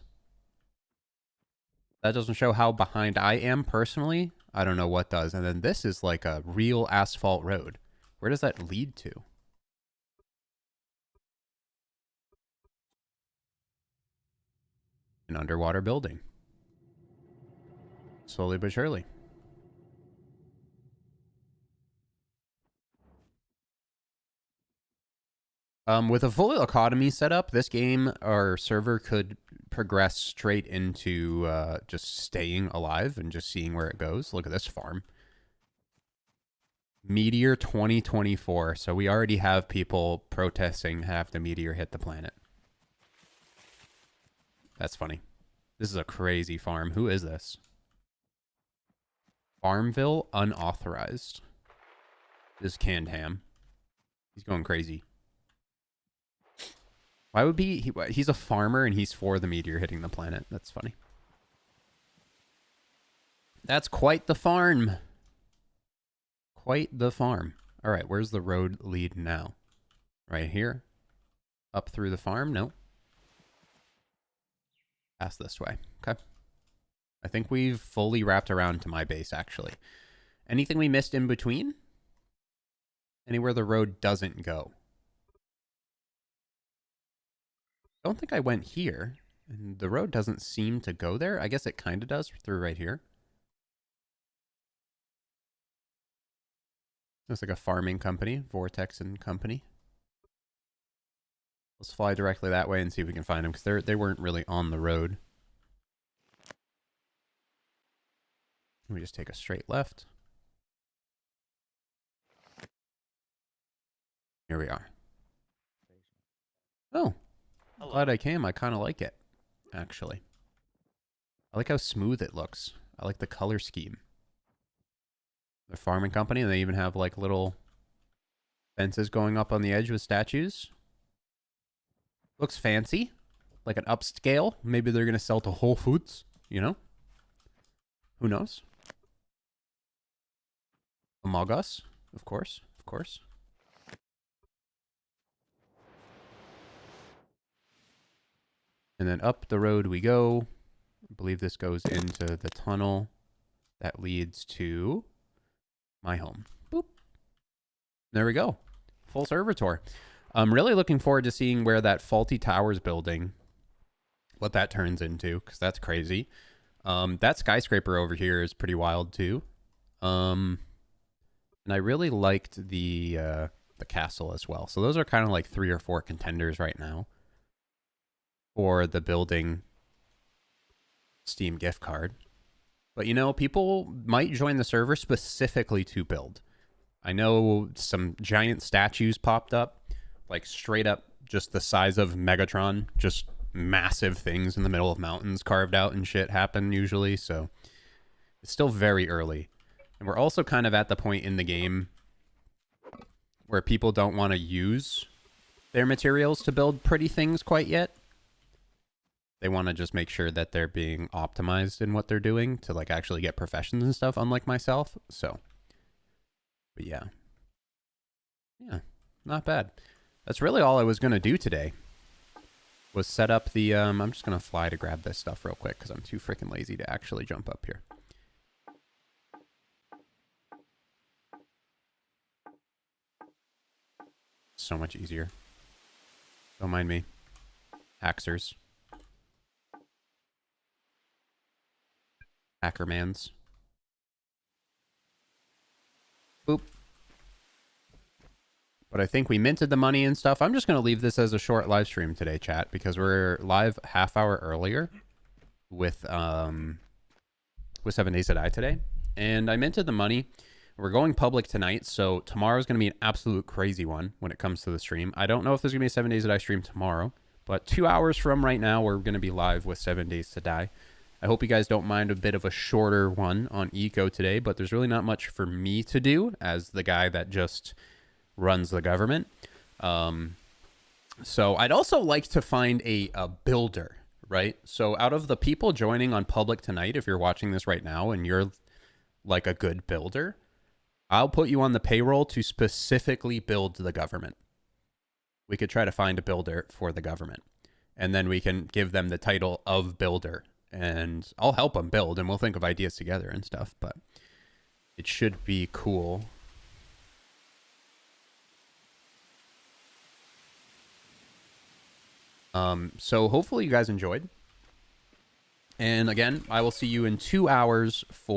That doesn't show how behind I am personally. I don't know what does. And then this is like a real asphalt road. Where does that lead to? An underwater building. Slowly but surely. With a full economy setup, this game or server could progress straight into just staying alive and just seeing where it goes. Look at this farm. Meteor 2024. So we already have people protesting have the meteor hit the planet. That's funny. This is a crazy farm. Who is this? Farmville unauthorized. This is canned ham. He's going crazy. Why would he's a farmer and he's for the meteor hitting the planet. That's funny. That's quite the farm. Quite the farm. All right, where's the road lead now? Right here? Up through the farm? No. Pass this way. Okay. I think we've fully wrapped around to my base, actually. Anything we missed in between? Anywhere the road doesn't go? I don't think I went here. And the road doesn't seem to go there. I guess it kind of does through right here. Looks like a farming company. Vortex and Company. Let's fly directly that way and see if we can find them, because they weren't really on the road. Let me just take a straight left. Here we are. Oh. Hello. Glad I came. I kind of like it, actually. I like how smooth it looks. I like the color scheme. The farming company, and they even have like little fences going up on the edge with statues. Looks fancy. Like an upscale. Maybe they're going to sell to Whole Foods, you know? Who knows? Among Us, of course, of course. And then up the road we go. I believe this goes into the tunnel that leads to my home. Boop. There we go. Full server tour. I'm really looking forward to seeing where that Faulty Towers building, what that turns into, because that's crazy. That skyscraper over here is pretty wild too. And I really liked the castle as well. So those are kind of like 3 or 4 contenders right now for the building Steam gift card. But you know, people might join the server specifically to build. I know some giant statues popped up, like straight up just the size of Megatron, just massive things in the middle of mountains carved out and shit happen usually. So it's still very early. And we're also kind of at the point in the game where people don't want to use their materials to build pretty things quite yet. They want to just make sure that they're being optimized in what they're doing to like actually get professions and stuff, unlike myself. So, but yeah, not bad. That's really all I was going to do today was set up the, I'm just going to fly to grab this stuff real quick because I'm too freaking lazy to actually jump up here. So much easier. Don't mind me. Haxers. Hackermans. Boop. But I think we minted the money and stuff. I'm just going to leave this as a short live stream today, chat, because we're live half hour earlier with 7 Days to Die today. And I minted the money. We're going public tonight, so tomorrow's going to be an absolute crazy one when it comes to the stream. I don't know if there's going to be a 7 Days to Die stream tomorrow, but 2 hours from right now, we're going to be live with 7 Days to Die. I hope you guys don't mind a bit of a shorter one on Eco today, but there's really not much for me to do as the guy that just runs the government. So I'd also like to find a builder, right? So out of the people joining on public tonight, if you're watching this right now and you're like a good builder, I'll put you on the payroll to specifically build the government. We could try to find a builder for the government, and then we can give them the title of builder. And I'll help them build, and we'll think of ideas together and stuff, but it should be cool. So hopefully you guys enjoyed. And again, I will see you in 2 hours for